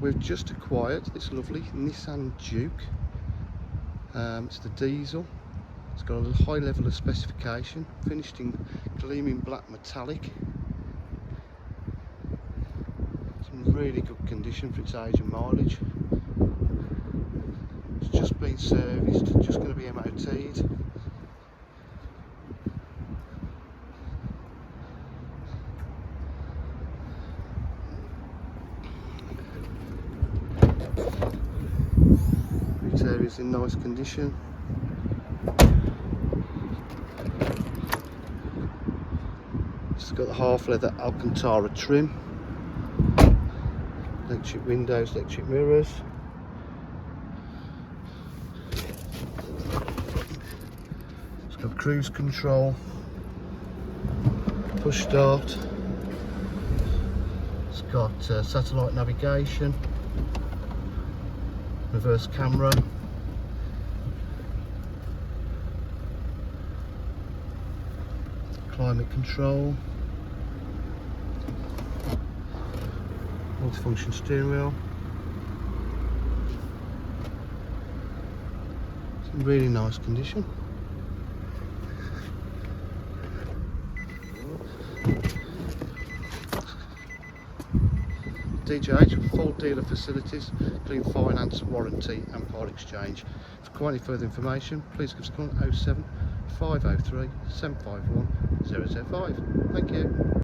We've just acquired this lovely Nissan Juke. It's the diesel. It's got a high level of specification, finished in gleaming black metallic. It's in really good condition for its age and mileage. It's just been serviced, just going to be MOT'd. Interior is in nice condition. It's got the half leather Alcantara trim, electric windows, electric mirrors. It's got cruise control, push start. It's got satellite navigation, reverse camera, climate control, multifunction steering wheel. It's in really nice condition. DCi with full dealer facilities, including finance, warranty and part exchange. For quite any further information, please give us a call at 07 503 751 005. Thank you.